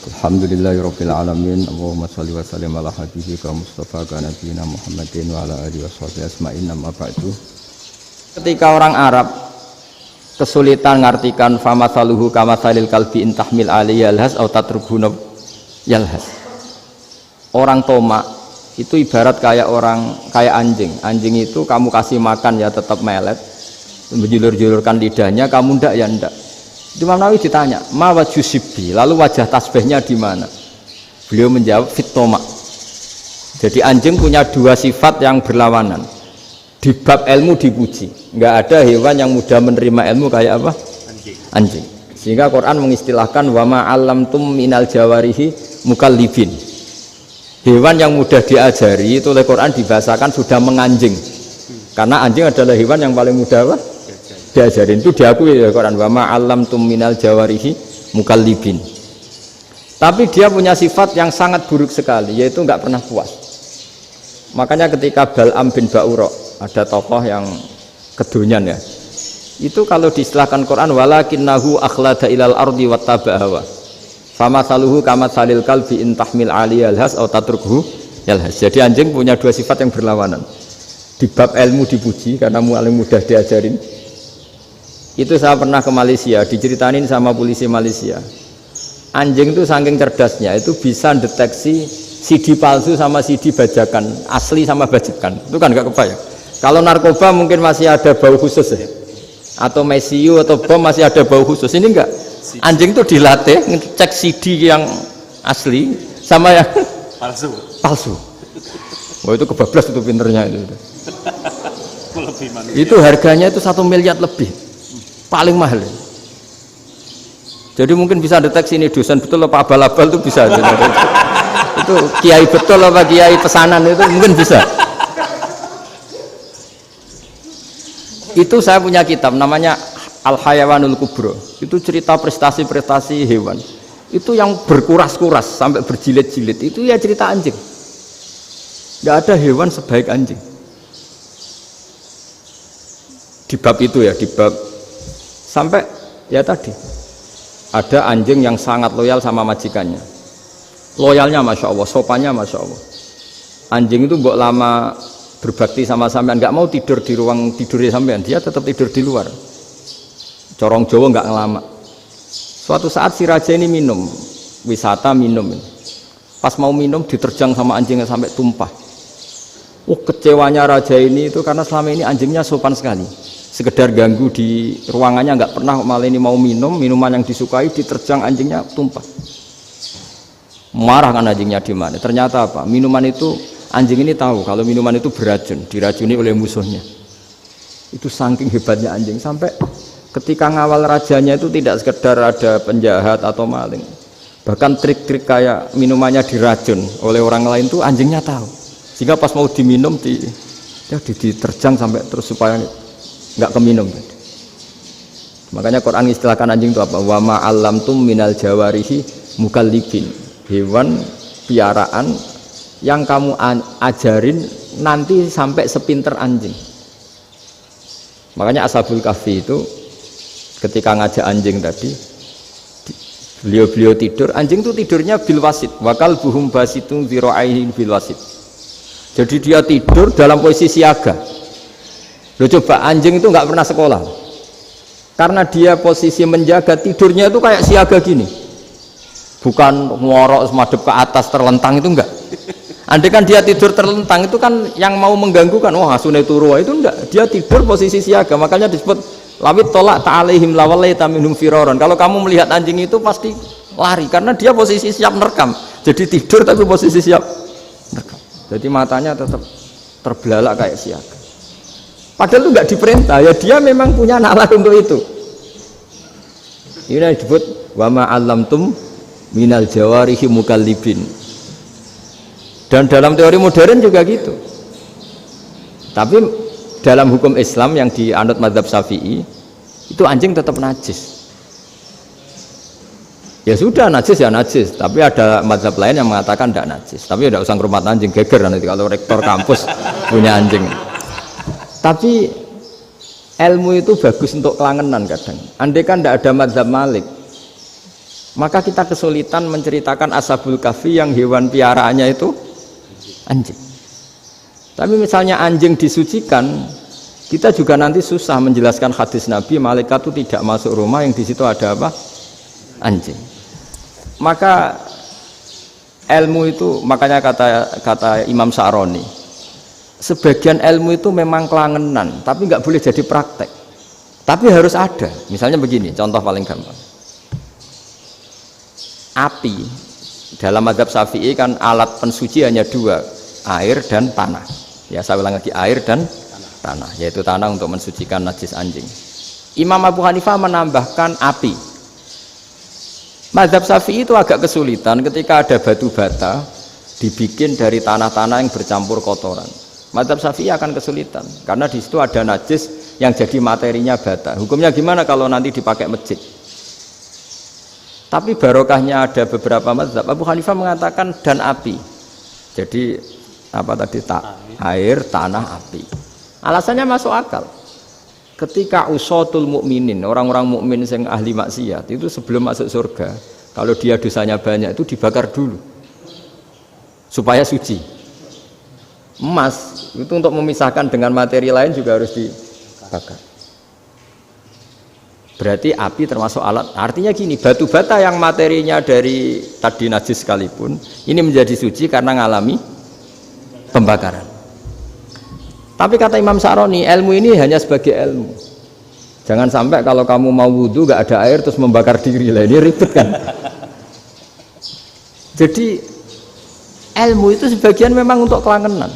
Alhamdulillahirabbil alamin. Allahumma shalli wa sallim ala habibika Mustafa ka nabiyina Muhammadin wa ala alihi washabihi asma'in amma ba'du. Ketika orang Arab kesulitan ngartikan famasaluhu kamasalil kalbi in tahmil alaihi yalhas aw tatrukhu yalhas. Orang tomak itu ibarat kayak anjing. Anjing itu kamu kasih makan ya tetap melet, menjulur-julurkan lidahnya, kamu ndak ya ndak. Imam Nawawi ditanya, ma wajhu sibbi, lalu wajah tasbihnya di mana? Beliau menjawab fit tomak. Jadi anjing punya dua sifat yang berlawanan. Di bab ilmu dipuji, nggak ada hewan yang mudah menerima ilmu kayak apa? Anjing. Sehingga Quran mengistilahkan wa ma 'allamtum minal jawarihi mukallibin. Hewan yang mudah diajari itu oleh Quran dibahasakan sudah menganjing. Karena anjing adalah hewan yang paling mudah apa? Diajarin, itu diakui oleh Quran wa ma 'allamtum minal jawarihi mukallibin. Tapi dia punya sifat yang sangat buruk sekali, yaitu nggak pernah puas. Makanya ketika Bal'am bin Ba'ura, ada tokoh yang kedonyan ya, itu kalau diistilahkan Quran walakinnahu akhlada ilal ardi wattaba'a hawa famasaluhu kamatsalil kalbi in tahmil 'alaihi yalhas aw tatrukhu yalhas. Jadi anjing punya dua sifat yang berlawanan. Di bab ilmu dipuji karena paling mudah diajarin. Itu saya pernah ke Malaysia, diceritain sama polisi Malaysia. Anjing itu saking cerdasnya, itu bisa deteksi CD palsu sama CD bajakan, asli sama bajakan. Itu kan nggak kebayang. Kalau narkoba mungkin masih ada bau khusus ya, atau mesiu atau bom masih ada bau khusus. Ini enggak. Anjing itu dilatih ngecek CD yang asli sama yang palsu. Wah itu kebablas itu pinternya itu. Itu harganya itu 1 miliar lebih, paling mahal. Jadi mungkin bisa deteksi ini dosen betul apa abal-abal itu bisa. Itu kiai betul apa kiai pesanan itu mungkin bisa. Itu saya punya kitab namanya Al-Hayawanul Kubro. Itu cerita prestasi-prestasi hewan. Itu yang berkuras-kuras sampai berjilid-jilid. Itu ya cerita anjing. Tidak ada hewan sebaik anjing. Di bab itu ya, di bab sampai ya tadi ada anjing yang sangat loyal sama majikannya. Loyalnya Masya Allah, sopannya Masya Allah. Anjing itu mbok lama berbakti sama sampean, nggak mau tidur di ruang tidurnya sampean, dia tetap tidur di luar. Corong Jawa nggak ngelama. Suatu saat si raja ini minum, wisata minum. Pas mau minum diterjang sama anjingnya sampai tumpah. Kecewanya raja ini itu karena selama ini anjingnya sopan sekali. Sekedar ganggu di ruangannya nggak pernah, malah ini mau minum minuman yang disukai diterjang anjingnya tumpah. Marah kan anjingnya di mana? Ternyata apa? Minuman itu anjing ini tahu kalau minuman itu beracun, diracuni oleh musuhnya. Itu saking hebatnya anjing sampai ketika ngawal rajanya itu tidak sekedar ada penjahat atau maling, bahkan trik-trik kayak minumannya diracun oleh orang lain itu anjingnya tahu. Sehingga pas mau diminum diterjang sampai terus supaya nggak keminum. Makanya Quran istilahkan anjing itu apa? Wa ma 'allamtum minal jawarihi mukallibin. Hewan piaraan yang kamu ajarin nanti sampai sepinter anjing. Makanya Ashabul Kahfi itu ketika ngajak anjing tadi, beliau tidur, anjing itu tidurnya bil wasit, wakal buhum basitun zira'aihi bil wasit. Jadi dia tidur dalam posisi siaga. Loh coba, anjing itu nggak pernah sekolah karena dia posisi menjaga, tidurnya itu kayak siaga gini, bukan ngorok semadep ke atas terlentang, itu enggak. Andai kan dia tidur terlentang itu kan yang mau mengganggu kan, wah sunai turwa, itu enggak, dia tidur posisi siaga. Makanya disebut lawit tolak ta'alaihim lawalaita minhum firoron. Kalau kamu melihat anjing itu pasti lari karena dia posisi siap merekam. Jadi tidur tapi posisi siap merekam, jadi matanya tetap terbelalak kayak siaga. Padahal itu nggak diperintah, ya dia memang punya nalar untuk itu. Ini disebut wa ma 'allamtum minal jawarihi mukallibin. Dan dalam teori modern juga gitu. Tapi dalam hukum Islam yang dianut mazhab Syafi'i itu anjing tetap najis. Ya sudah, najis ya najis, tapi ada mazhab lain yang mengatakan tidak najis. Tapi tidak usah ngurmat anjing, geger nanti kalau rektor kampus punya anjing. Tapi ilmu itu bagus untuk kelangenan kadang. Andai kan tidak ada mazhab Malik, maka kita kesulitan menceritakan Ashabul Kahfi yang hewan piaraannya itu anjing. Tapi misalnya anjing disucikan, kita juga nanti susah menjelaskan hadis Nabi malaikat itu tidak masuk rumah yang di situ ada apa? Anjing. Maka ilmu itu, makanya kata Imam Sa'roni, sebagian ilmu itu memang kelangenan, tapi nggak boleh jadi praktek. Tapi harus ada. Misalnya begini, contoh paling gampang. Api dalam mazhab Syafi'i kan alat pensuci hanya dua, air dan tanah. Ya, saya ulang lagi, air dan tanah, yaitu tanah untuk mensucikan najis anjing. Imam Abu Hanifah menambahkan api. Mazhab Syafi'i itu agak kesulitan ketika ada batu bata dibikin dari tanah-tanah yang bercampur kotoran. Mazhab Syafi'i akan kesulitan karena di situ ada najis yang jadi materinya bata. Hukumnya gimana kalau nanti dipakai masjid? Tapi barokahnya ada beberapa mazhab. Abu Hanifah mengatakan dan api. Jadi apa tadi, air, tanah, api. Alasannya masuk akal. Ketika usatul mukminin, orang-orang mukmin yang ahli maksiat itu sebelum masuk surga, kalau dia dosanya banyak itu dibakar dulu supaya suci. Emas itu untuk memisahkan dengan materi lain juga harus dibakar. Berarti api termasuk alat. Artinya gini, batu bata yang materinya dari tadi najis sekalipun ini menjadi suci karena ngalami pembakaran. Tapi kata Imam Sa'roni, ilmu ini hanya sebagai ilmu. Jangan sampai kalau kamu mau wudhu gak ada air terus membakar diri lah, ini ribet kan. Jadi ilmu itu sebagian memang untuk kelangenan,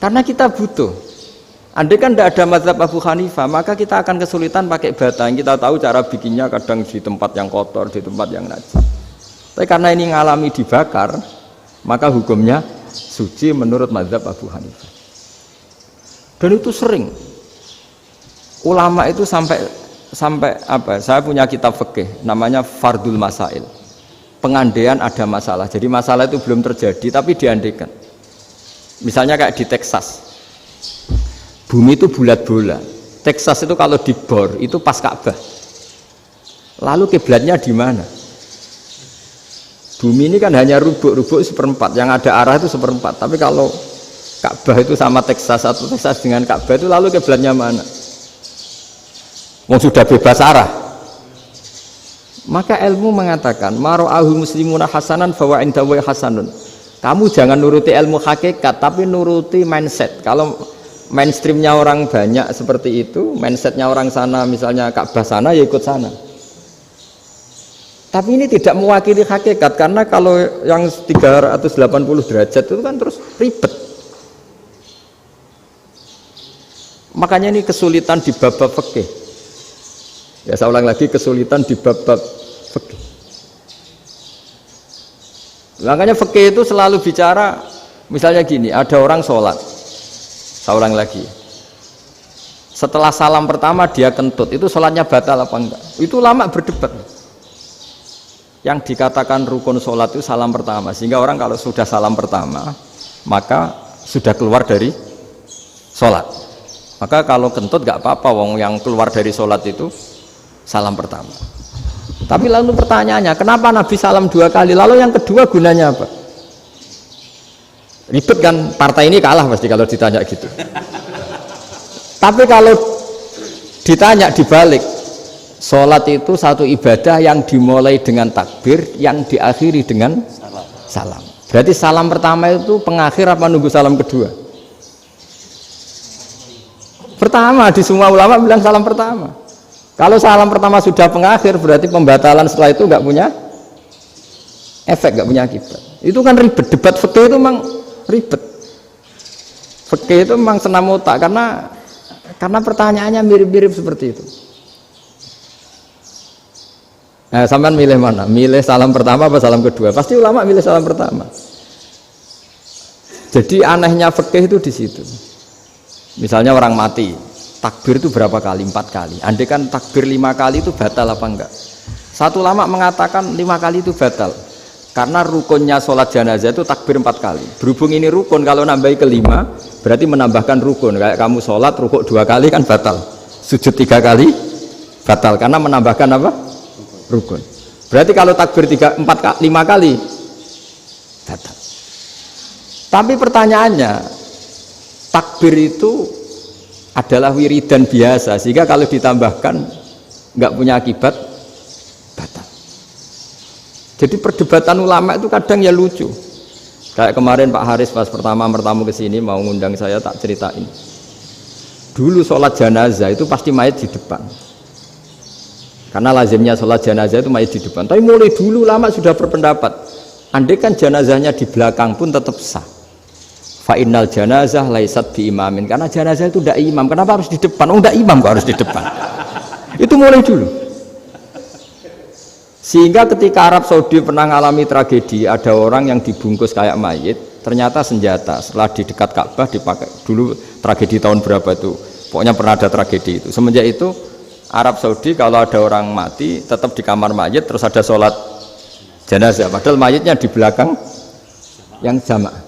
karena kita butuh. Andai kan tidak ada mazhab Abu Hanifah, maka kita akan kesulitan pakai bata. Kita tahu cara bikinnya kadang di tempat yang kotor, di tempat yang najis. Tapi karena ini ngalami dibakar, maka hukumnya suci menurut mazhab Abu Hanifah. Dan itu sering. Ulama itu sampai apa? Saya punya kitab fikih namanya Fardul Masail. Pengandaian ada masalah. Jadi masalah itu belum terjadi tapi diandaikan. Misalnya kayak di Texas. Bumi itu bulat bola. Texas itu kalau dibor itu pas Ka'bah. Lalu kiblatnya di mana? Bumi ini kan hanya rubuk-rubuk seperempat, yang ada arah itu seperempat. Tapi kalau Ka'bah itu sama Texas atau Texas dengan Ka'bah itu lalu kiblatnya mana? Wong sudah bebas arah. Maka ilmu mengatakan mara'ahu muslimuna hasanan fawa indahu hasanun. Kamu jangan nuruti ilmu hakikat tapi nuruti mindset. Kalau mainstreamnya orang banyak seperti itu, mindsetnya orang sana misalnya Ka'bah sana ya ikut sana. Tapi ini tidak mewakili hakikat, karena kalau yang 380 derajat itu kan terus ribet. Makanya ini kesulitan di bab-bab fikih. Ya saya ulang lagi, kesulitan di bab-bab fikih. Makanya fikih itu selalu bicara, misalnya gini, ada orang sholat. Saya ulang lagi, setelah salam pertama dia kentut, itu sholatnya batal apa enggak? Itu lama berdebat. Yang dikatakan rukun sholat itu salam pertama, sehingga orang kalau sudah salam pertama maka sudah keluar dari sholat. Maka kalau kentut enggak apa-apa, wong yang keluar dari sholat itu salam pertama. Tapi lalu pertanyaannya, kenapa Nabi salam 2 kali, lalu yang kedua gunanya apa? Ribet kan, partai ini kalah pasti kalau ditanya gitu. Tapi kalau ditanya dibalik, sholat itu satu ibadah yang dimulai dengan takbir, yang diakhiri dengan salam. Berarti salam pertama itu pengakhir apa nunggu salam kedua? Pertama, di semua ulama bilang salam pertama. Kalau salam pertama sudah pengakhir, berarti pembatalan setelah itu nggak punya efek, nggak punya akibat. Itu kan ribet, debat fikih itu memang ribet. Fikih itu memang senam otak karena pertanyaannya mirip-mirip seperti itu. Nah, sampean milih mana? Milih salam pertama apa salam kedua? Pasti ulama milih salam pertama. Jadi anehnya fikih itu di situ. Misalnya orang mati, takbir itu berapa kali? 4 kali. Andai kan takbir 5 kali itu batal apa enggak? Satu ulama mengatakan 5 kali itu batal. Karena rukunnya sholat jenazah itu takbir 4 kali. Berhubung ini rukun, kalau nambahi ke 5 berarti menambahkan rukun. Kayak kamu sholat rukuk 2 kali kan batal, sujud 3 kali batal karena menambahkan apa? Rukun. Berarti kalau takbir 3, 4, 5 kali batal. Tapi pertanyaannya, takbir itu adalah wiridan biasa, sehingga kalau ditambahkan nggak punya akibat batal. Jadi perdebatan ulama itu kadang ya lucu. Kayak kemarin Pak Haris pas pertama bertamu ke sini mau ngundang saya, tak ceritain. Dulu sholat jenazah itu pasti mayat di depan. Karena lazimnya sholat jenazah itu mayat di depan. Tapi mulai dulu lama sudah berpendapat, andai kan jenazahnya di belakang pun tetap sah. Fa'innal jenazah laisat bi imamin. Karena jenazah itu tidak imam. Kenapa harus di depan? Oh, tidak imam kok harus di depan. Itu mulai dulu. Sehingga ketika Arab Saudi pernah mengalami tragedi, ada orang yang dibungkus kayak mayit, ternyata senjata. Setelah di dekat Ka'bah dipakai. Dulu tragedi tahun berapa itu? Pokoknya pernah ada tragedi itu. Semenjak itu Arab Saudi kalau ada orang mati tetap di kamar mayit, terus ada sholat jenazah, padahal mayitnya di belakang yang jamaah.